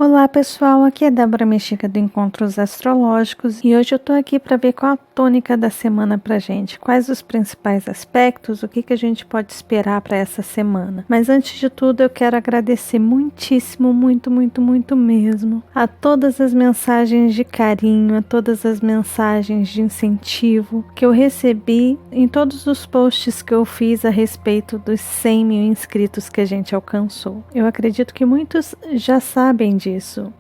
Olá pessoal, aqui é Débora Mexica do Encontros Astrológicos e hoje eu tô aqui para ver qual a tônica da semana pra gente, quais os principais aspectos, o que a gente pode esperar para essa semana. Mas antes de tudo eu quero agradecer muitíssimo, muito mesmo a todas as mensagens de carinho, a todas as mensagens de incentivo que eu recebi em todos os posts que eu fiz a respeito dos 100 mil inscritos que a gente alcançou. Eu acredito que muitos já sabem disso,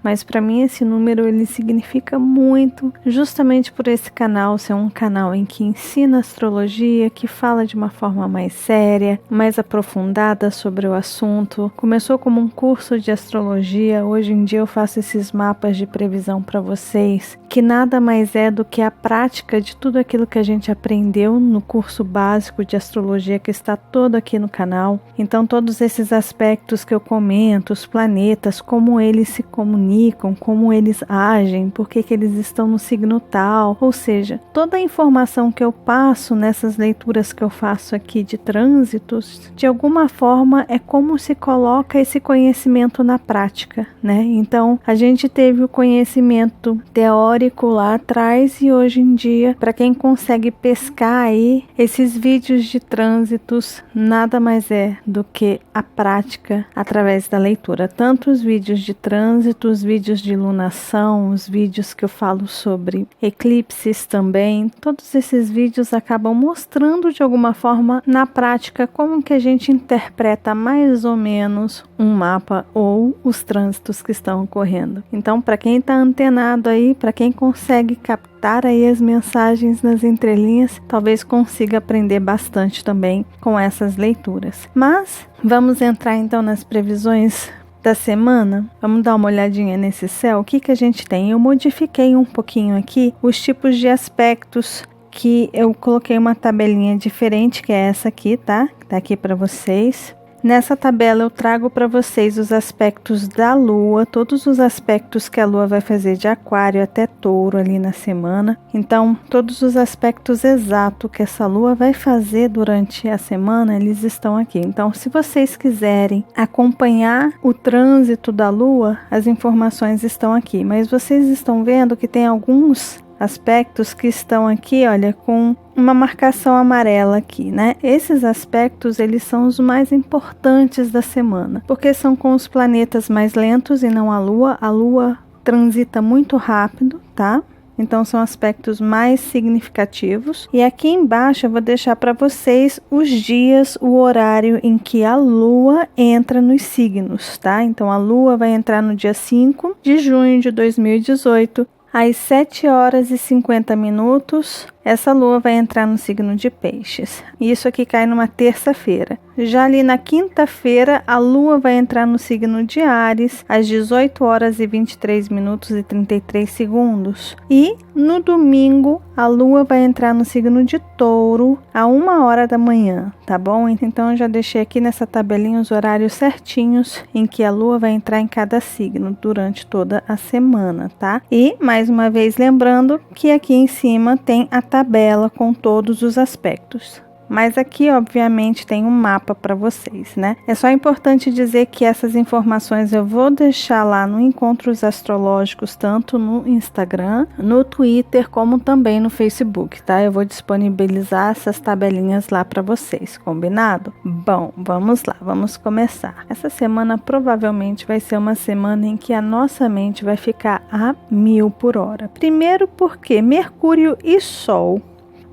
mas para mim esse número ele significa muito, justamente por esse canal ser um canal em que ensina astrologia, que fala de uma forma mais séria, mais aprofundada sobre o assunto. Começou como um curso de astrologia, hoje em dia eu faço esses mapas de previsão para vocês, que nada mais é do que a prática de tudo aquilo que a gente aprendeu no curso básico de astrologia que está todo aqui no canal. Então todos esses aspectos que eu comento, os planetas, como eles se comunicam, como eles agem, por que eles estão no signo tal, ou seja, toda a informação que eu passo nessas leituras que eu faço aqui de trânsitos, de alguma forma é como se coloca esse conhecimento na prática, né? Então a gente teve o conhecimento teórico lá atrás e hoje em dia, para quem consegue pescar aí esses vídeos de trânsitos, nada mais é do que a prática através da leitura, tanto os vídeos de trânsito, os vídeos de lunação, os vídeos que eu falo sobre eclipses também, todos esses vídeos acabam mostrando de alguma forma na prática como que a gente interpreta mais ou menos um mapa ou os trânsitos que estão ocorrendo. Então, para quem está antenado aí, para quem consegue captar aí as mensagens nas entrelinhas, talvez consiga aprender bastante também com essas leituras. Mas vamos entrar então nas previsões da semana. Vamos dar uma olhadinha nesse céu. O que a gente tem? Eu modifiquei um pouquinho aqui os tipos de aspectos, que eu coloquei uma tabelinha diferente, que é essa aqui, tá? Tá aqui para vocês. Nessa tabela eu trago para vocês os aspectos da Lua, todos os aspectos que a Lua vai fazer de Aquário até Touro ali na semana. Então, todos os aspectos exatos que essa Lua vai fazer durante a semana, eles estão aqui. Então, se vocês quiserem acompanhar o trânsito da Lua, as informações estão aqui. Mas vocês estão vendo que tem alguns aspectos que estão aqui, olha, com uma marcação amarela aqui, né? Esses aspectos, eles são os mais importantes da semana, porque são com os planetas mais lentos e não a Lua. A Lua transita muito rápido, tá? Então são aspectos mais significativos. E aqui embaixo eu vou deixar para vocês os dias, o horário em que a Lua entra nos signos, tá? Então a Lua vai entrar no dia 5 de junho de 2018, às 7 horas e 50 minutos, essa Lua vai entrar no signo de Peixes. Isso aqui cai numa terça-feira. Já ali na quinta-feira, a Lua vai entrar no signo de Áries, às 18 horas e 23 minutos e 33 segundos. E no domingo, a Lua vai entrar no signo de Touro, a 1 hora da manhã, tá bom? Então eu já deixei aqui nessa tabelinha os horários certinhos em que a Lua vai entrar em cada signo durante toda a semana, tá? E, mais uma vez, lembrando que aqui em cima tem a tabela com todos os aspectos. Mas aqui, obviamente, tem um mapa para vocês, né? É só importante dizer que essas informações eu vou deixar lá no Encontros Astrológicos, tanto no Instagram, no Twitter, como também no Facebook, tá? Eu vou disponibilizar essas tabelinhas lá para vocês, combinado? Bom, vamos lá, vamos começar. Essa semana provavelmente vai ser uma semana em que a nossa mente vai ficar a 1000 por hora. Primeiro porque Mercúrio e Sol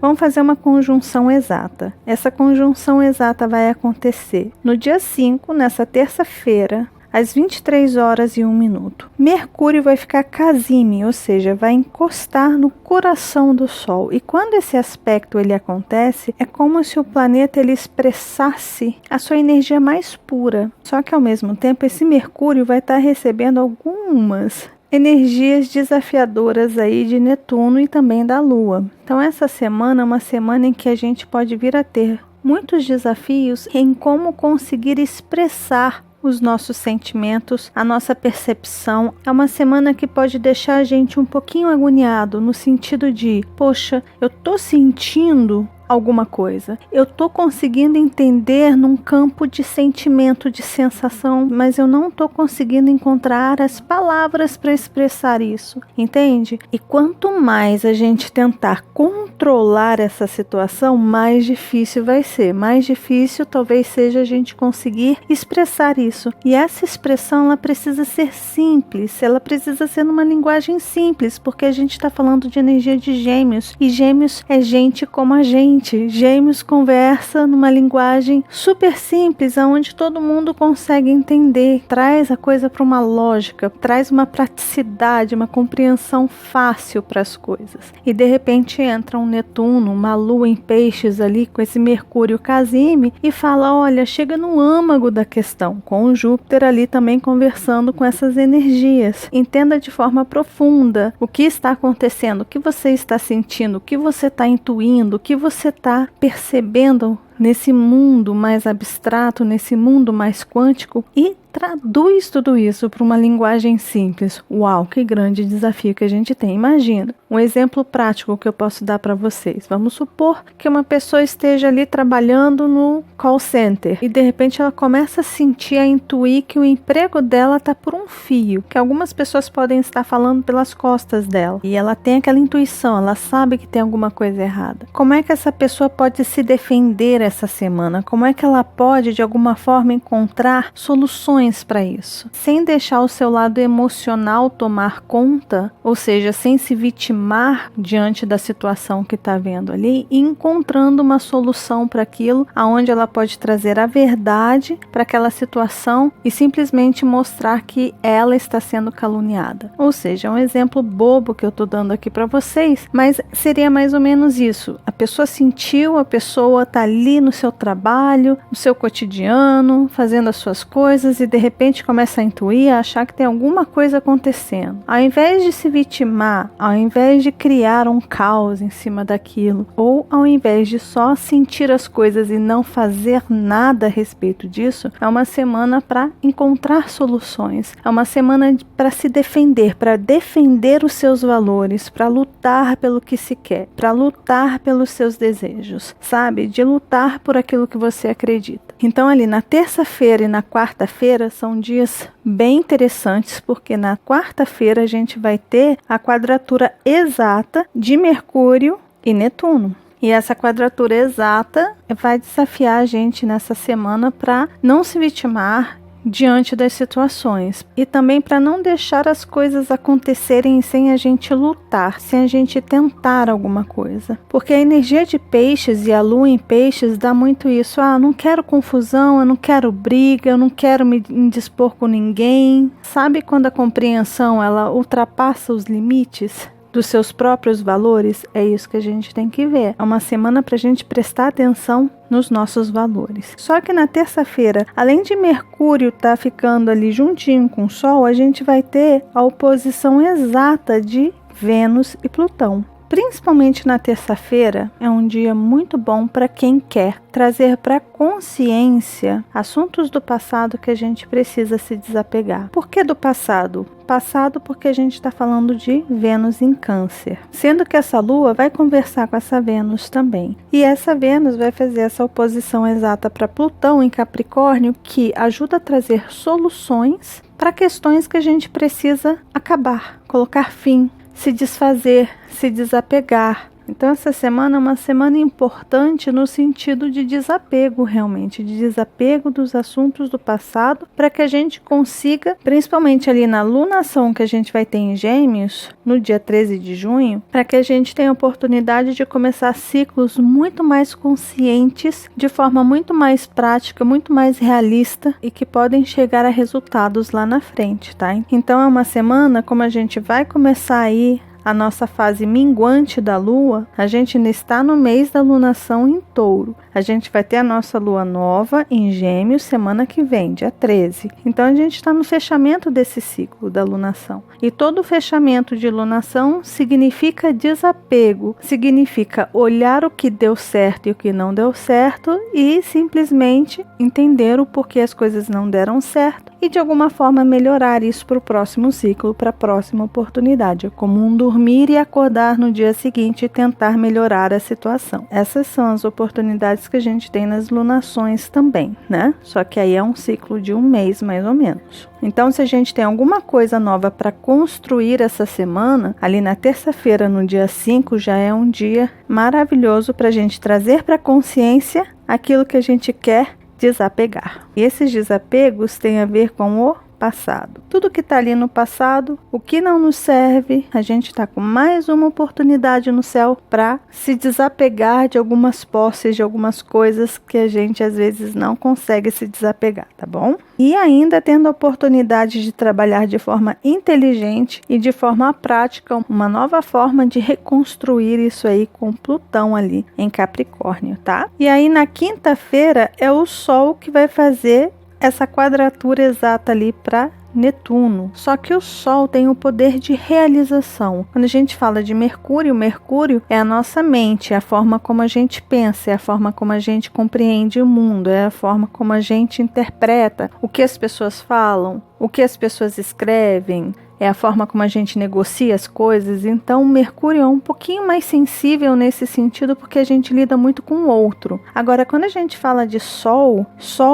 vão fazer uma conjunção exata. Essa conjunção exata vai acontecer no dia 5, nessa terça-feira, às 23 horas e 1 minuto. Mercúrio vai ficar casime, ou seja, vai encostar no coração do Sol. E quando esse aspecto ele acontece, é como se o planeta ele expressasse a sua energia mais pura. Só que ao mesmo tempo, esse Mercúrio vai estar recebendo algumas energias desafiadoras aí de Netuno e também da Lua. Então essa semana é uma semana em que a gente pode vir a ter muitos desafios em como conseguir expressar os nossos sentimentos, a nossa percepção. É uma semana que pode deixar a gente um pouquinho agoniado, no sentido de, poxa, eu tô sentindo alguma coisa. Eu estou conseguindo entender num campo de sentimento, de sensação, mas eu não estou conseguindo encontrar as palavras para expressar isso, entende? E quanto mais a gente tentar controlar essa situação, mais difícil vai ser. Mais difícil talvez seja a gente conseguir expressar isso. E essa expressão, ela precisa ser simples, ela precisa ser numa linguagem simples, porque a gente está falando de energia de Gêmeos, e Gêmeos é gente como a gente. Gêmeos conversa numa linguagem super simples, onde todo mundo consegue entender, traz a coisa para uma lógica, traz uma praticidade, uma compreensão fácil para as coisas. E de repente entra um Netuno, uma lua em peixes ali, com esse Mercúrio Casime, e fala, olha, chega no âmago da questão, com o Júpiter ali também conversando com essas energias. Entenda de forma profunda o que está acontecendo, o que você está sentindo, o que você está intuindo, o que você está percebendo nesse mundo mais abstrato, nesse mundo mais quântico, e traduz tudo isso para uma linguagem simples. Uau, que grande desafio que a gente tem. Imagina, um exemplo prático que eu posso dar para vocês. Vamos supor que uma pessoa esteja ali trabalhando no call center e de repente ela começa a sentir, a intuir que o emprego dela está por um fio, que algumas pessoas podem estar falando pelas costas dela, e ela tem aquela intuição, ela sabe que tem alguma coisa errada. Como é que essa pessoa pode se defender essa semana? Como é que ela pode de alguma forma encontrar soluções para isso, sem deixar o seu lado emocional tomar conta, ou seja, sem se vitimar diante da situação que está vendo ali, e encontrando uma solução para aquilo, aonde ela pode trazer a verdade para aquela situação e simplesmente mostrar que ela está sendo caluniada. Ou seja, é um exemplo bobo que eu estou dando aqui para vocês, mas seria mais ou menos isso. A pessoa sentiu, a pessoa está ali no seu trabalho, no seu cotidiano, fazendo as suas coisas, e de repente começa a intuir, a achar que tem alguma coisa acontecendo. Ao invés de se vitimar, ao invés de criar um caos em cima daquilo, ou ao invés de só sentir as coisas e não fazer nada a respeito disso, é uma semana para encontrar soluções. É uma semana para se defender, para defender os seus valores, para lutar pelo que se quer, para lutar pelos seus desejos, sabe? De lutar por aquilo que você acredita. Então ali na terça-feira e na quarta-feira são dias bem interessantes, porque na quarta-feira a gente vai ter a quadratura exata de Mercúrio e Netuno. E essa quadratura exata vai desafiar a gente nessa semana para não se vitimar diante das situações, e também para não deixar as coisas acontecerem sem a gente lutar, sem a gente tentar alguma coisa, porque a energia de peixes e a lua em peixes dá muito isso. Eu não quero confusão, eu não quero briga, eu não quero me indispor com ninguém. Sabe quando a compreensão ela ultrapassa os limites dos seus próprios valores? É isso que a gente tem que ver. É uma semana para a gente prestar atenção nos nossos valores. Só que na terça-feira, além de Mercúrio estar ficando ali juntinho com o Sol, a gente vai ter a oposição exata de Vênus e Plutão. Principalmente na terça-feira, é um dia muito bom para quem quer trazer para a consciência assuntos do passado que a gente precisa se desapegar. Por que do passado? Passado porque a gente está falando de Vênus em Câncer, sendo que essa Lua vai conversar com essa Vênus também. E essa Vênus vai fazer essa oposição exata para Plutão em Capricórnio, que ajuda a trazer soluções para questões que a gente precisa acabar, colocar fim, se desfazer, se desapegar. Então essa semana é uma semana importante no sentido de desapego, realmente, de desapego dos assuntos do passado, para que a gente consiga, principalmente ali na lunação que a gente vai ter em Gêmeos, no dia 13 de junho, para que a gente tenha a oportunidade de começar ciclos muito mais conscientes, de forma muito mais prática, muito mais realista, e que podem chegar a resultados lá na frente, tá? Então é uma semana, como a gente vai começar aí a nossa fase minguante da Lua, a gente ainda está no mês da lunação em Touro. A gente vai ter a nossa Lua nova em Gêmeos semana que vem, dia 13. Então a gente está no fechamento desse ciclo da lunação. E todo fechamento de lunação significa desapego, significa olhar o que deu certo e o que não deu certo e simplesmente entender o porquê as coisas não deram certo e de alguma forma melhorar isso para o próximo ciclo, para a próxima oportunidade. É comum dormir e acordar no dia seguinte e tentar melhorar a situação. Essas são as oportunidades que a gente tem nas lunações também, né? Só que aí é um ciclo de 1 mês mais ou menos. Então, se a gente tem alguma coisa nova para construir essa semana, ali na terça-feira, no dia 5, já é um dia maravilhoso para a gente trazer para a consciência aquilo que a gente quer desapegar. E esses desapegos têm a ver com o passado. Tudo que está ali no passado, o que não nos serve, a gente está com mais uma oportunidade no céu para se desapegar de algumas posses, de algumas coisas que a gente às vezes não consegue se desapegar, tá bom? E ainda tendo a oportunidade de trabalhar de forma inteligente e de forma prática, uma nova forma de reconstruir isso aí com Plutão ali em Capricórnio, tá? E aí na quinta-feira é o Sol que vai fazer essa quadratura exata ali para Netuno. Só que o Sol tem o poder de realização. Quando a gente fala de Mercúrio, Mercúrio é a nossa mente, é a forma como a gente pensa, é a forma como a gente compreende o mundo, é a forma como a gente interpreta o que as pessoas falam, o que as pessoas escrevem, é a forma como a gente negocia as coisas. Então Mercúrio é um pouquinho mais sensível nesse sentido, porque a gente lida muito com o outro. Agora, quando a gente fala de Sol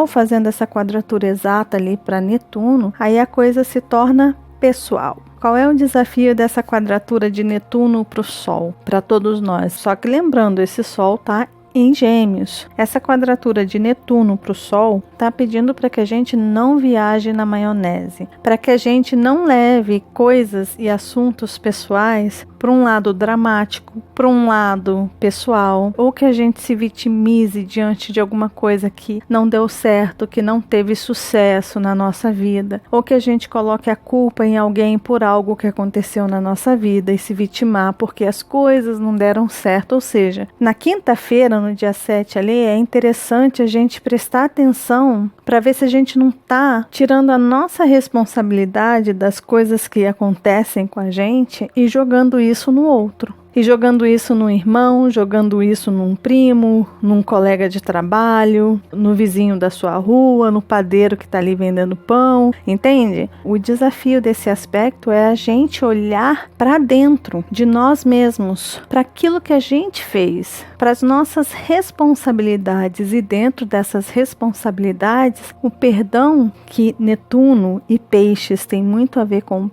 fazendo essa quadratura exata ali para Netuno, aí a coisa se torna pessoal. Qual é o desafio dessa quadratura de Netuno para o Sol? Para todos nós. Só que lembrando, esse Sol tá em Gêmeos. Essa quadratura de Netuno para o Sol está pedindo para que a gente não viaje na maionese, para que a gente não leve coisas e assuntos pessoais para um lado dramático, para um lado pessoal, ou que a gente se vitimize diante de alguma coisa que não deu certo, que não teve sucesso na nossa vida, ou que a gente coloque a culpa em alguém por algo que aconteceu na nossa vida e se vitimar porque as coisas não deram certo. Ou seja, na quinta-feira, no dia 7 ali, é interessante a gente prestar atenção para ver se a gente não está tirando a nossa responsabilidade das coisas que acontecem com a gente e jogando isso no outro. E jogando isso num irmão, jogando isso num primo, num colega de trabalho, no vizinho da sua rua, no padeiro que está ali vendendo pão, entende? O desafio desse aspecto é a gente olhar para dentro de nós mesmos, para aquilo que a gente fez, para as nossas responsabilidades, e dentro dessas responsabilidades, o perdão, que Netuno e Peixes tem muito a ver com o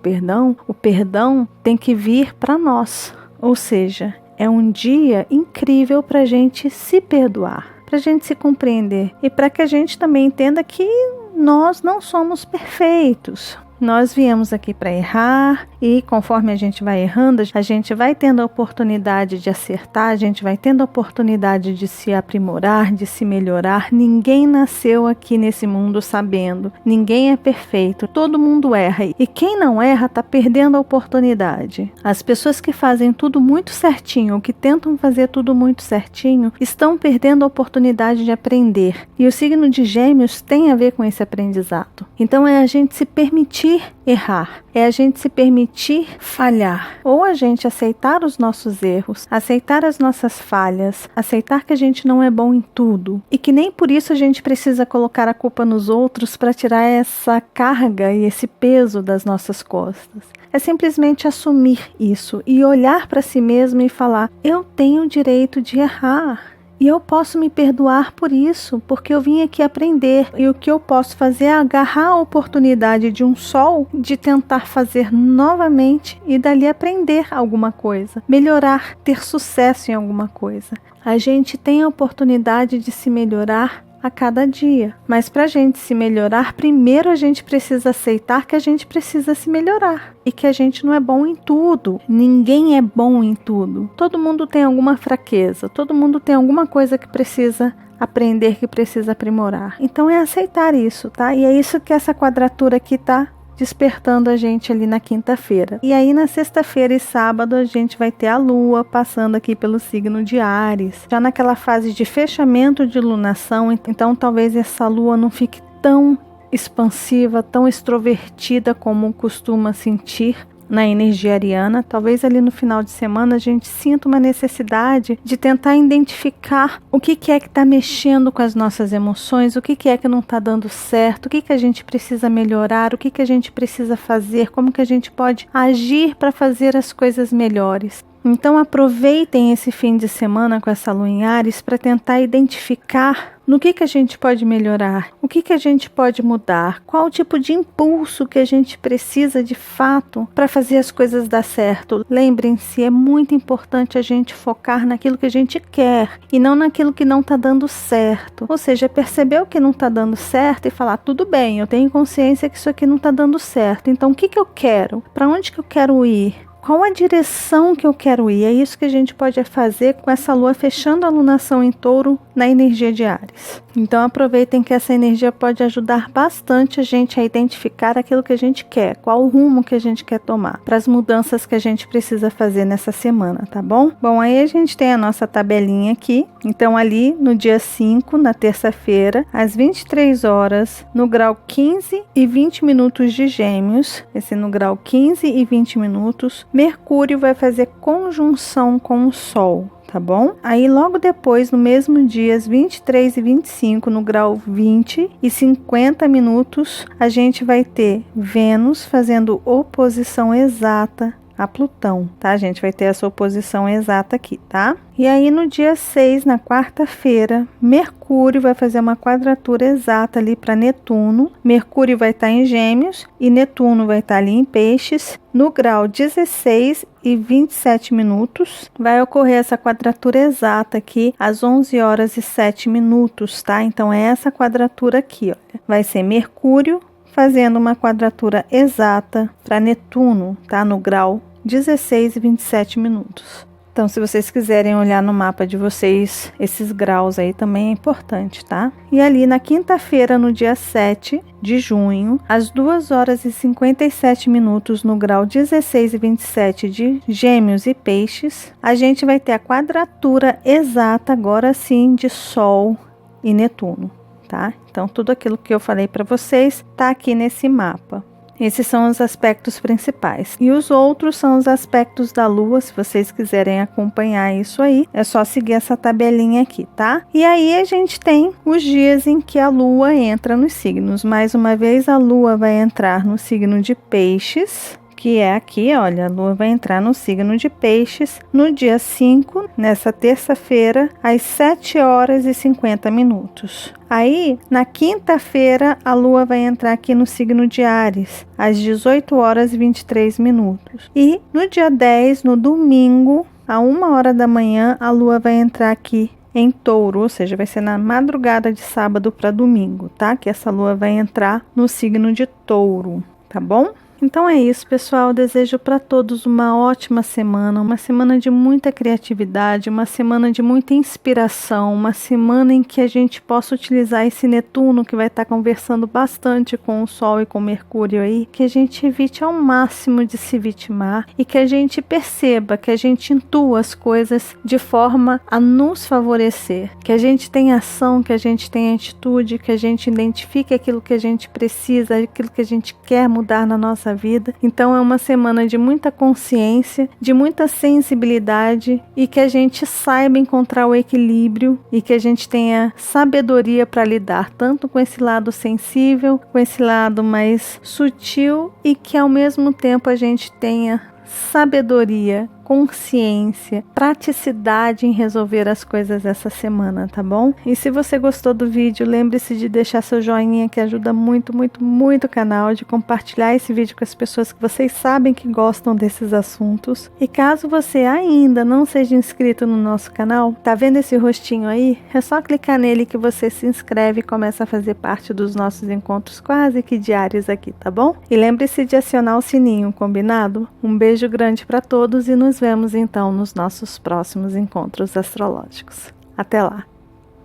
perdão tem que vir para nós. Ou seja, é um dia incrível para a gente se perdoar, para a gente se compreender e para que a gente também entenda que nós não somos perfeitos. Nós viemos aqui para errar e conforme a gente vai errando, a gente vai tendo a oportunidade de acertar, a gente vai tendo a oportunidade de se aprimorar, de se melhorar. Ninguém nasceu aqui nesse mundo sabendo, ninguém é perfeito, todo mundo erra e quem não erra está perdendo a oportunidade. As pessoas que fazem tudo muito certinho, ou que tentam fazer tudo muito certinho, estão perdendo a oportunidade de aprender. E o signo de Gêmeos tem a ver com esse aprendizado. Então é a gente se permitir errar, é a gente se permitir falhar, ou a gente aceitar os nossos erros, aceitar as nossas falhas, aceitar que a gente não é bom em tudo e que nem por isso a gente precisa colocar a culpa nos outros para tirar essa carga e esse peso das nossas costas. É simplesmente assumir isso e olhar para si mesmo e falar: eu tenho o direito de errar. E eu posso me perdoar por isso, porque eu vim aqui aprender. E o que eu posso fazer é agarrar a oportunidade de um sol, de tentar fazer novamente e dali aprender alguma coisa, melhorar, ter sucesso em alguma coisa. A gente tem a oportunidade de se melhorar a cada dia. Mas para a gente se melhorar, primeiro a gente precisa aceitar que a gente precisa se melhorar e que a gente não é bom em tudo. Ninguém é bom em tudo. Todo mundo tem alguma fraqueza, todo mundo tem alguma coisa que precisa aprender, que precisa aprimorar. Então é aceitar isso, tá? E é isso que essa quadratura aqui tá despertando a gente ali na quinta-feira. E aí na sexta-feira e sábado a gente vai ter a Lua passando aqui pelo signo de Áries, já naquela fase de fechamento de lunação. Então talvez essa Lua não fique tão expansiva, tão extrovertida como costuma sentir na energia ariana. Talvez ali no final de semana a gente sinta uma necessidade de tentar identificar o que é que está mexendo com as nossas emoções, o que é que não está dando certo, o que a gente precisa melhorar, o que a gente precisa fazer, como que a gente pode agir para fazer as coisas melhores. Então aproveitem esse fim de semana com essa lua em Áries para tentar identificar no que a gente pode melhorar, o que a gente pode mudar, qual o tipo de impulso que a gente precisa de fato para fazer as coisas dar certo. Lembrem-se, é muito importante a gente focar naquilo que a gente quer e não naquilo que não está dando certo. Ou seja, perceber o que não está dando certo e falar, tudo bem, eu tenho consciência que isso aqui não está dando certo, então o que eu quero? Para onde que eu quero ir? Qual a direção que eu quero ir? É isso que a gente pode fazer com essa lua fechando a lunação em Touro na energia de Áries. Então aproveitem que essa energia pode ajudar bastante a gente a identificar aquilo que a gente quer, qual o rumo que a gente quer tomar, para as mudanças que a gente precisa fazer nessa semana, tá bom? Bom, aí a gente tem a nossa tabelinha aqui. Então ali no dia 5, na terça-feira, às 23 horas, no grau 15 e 20 minutos de Gêmeos, esse no grau 15 e 20 minutos, Mercúrio vai fazer conjunção com o Sol, tá bom? Aí logo depois, no mesmo dia, às 23 e 25, no grau 20 e 50 minutos, a gente vai ter Vênus fazendo oposição exata a Plutão, tá? A gente vai ter essa oposição exata aqui, tá? E aí no dia 6, na quarta-feira, Mercúrio vai fazer uma quadratura exata ali para Netuno. Mercúrio vai estar em Gêmeos e Netuno vai estar ali em Peixes. No grau 16 e 27 minutos, vai ocorrer essa quadratura exata aqui às 11 horas e 7 minutos, tá? Então é essa quadratura aqui, olha. Vai ser Mercúrio fazendo uma quadratura exata para Netuno, tá? No grau 16 e 27 minutos. Então, se vocês quiserem olhar no mapa de vocês, esses graus aí também é importante, tá? E ali na quinta-feira, no dia 7 de junho, às 2 horas e 57 minutos, no grau 16 e 27 de Gêmeos e Peixes, a gente vai ter a quadratura exata, agora sim, de Sol e Netuno, tá? Então, tudo aquilo que eu falei para vocês tá aqui nesse mapa. Esses são os aspectos principais. E os outros são os aspectos da Lua. Se vocês quiserem acompanhar isso aí, é só seguir essa tabelinha aqui, tá? E aí a gente tem os dias em que a Lua entra nos signos. Mais uma vez, a Lua vai entrar no signo de Peixes, que é aqui, olha, a Lua vai entrar no signo de Peixes no dia 5, nessa terça-feira, às 7 horas e 50 minutos. Aí, na quinta-feira, a Lua vai entrar aqui no signo de Áries, às 18 horas e 23 minutos. E no dia 10, no domingo, a 1 hora da manhã, a Lua vai entrar aqui em Touro, ou seja, vai ser na madrugada de sábado para domingo, tá? Que essa Lua vai entrar no signo de Touro, tá bom? Então é isso, pessoal. Eu desejo para todos uma ótima semana, uma semana de muita criatividade, uma semana de muita inspiração, uma semana em que a gente possa utilizar esse Netuno que vai estar conversando bastante com o Sol e com o Mercúrio aí, que a gente evite ao máximo de se vitimar e que a gente perceba, que a gente intua as coisas de forma a nos favorecer, que a gente tenha ação, que a gente tenha atitude, que a gente identifique aquilo que a gente precisa, aquilo que a gente quer mudar na nossa vida. Então é uma semana de muita consciência, de muita sensibilidade e que a gente saiba encontrar o equilíbrio e que a gente tenha sabedoria para lidar tanto com esse lado sensível, com esse lado mais sutil e que ao mesmo tempo a gente tenha sabedoria, consciência, praticidade em resolver as coisas essa semana, tá bom? E se você gostou do vídeo, lembre-se de deixar seu joinha, que ajuda muito, muito, muito o canal, de compartilhar esse vídeo com as pessoas que vocês sabem que gostam desses assuntos. E caso você ainda não seja inscrito no nosso canal, tá vendo esse rostinho aí? É só clicar nele que você se inscreve e começa a fazer parte dos nossos encontros quase que diários aqui, tá bom? E lembre-se de acionar o sininho, combinado? Um beijo grande para todos e nos vemos então nos nossos próximos encontros astrológicos. Até lá.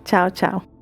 Tchau, tchau.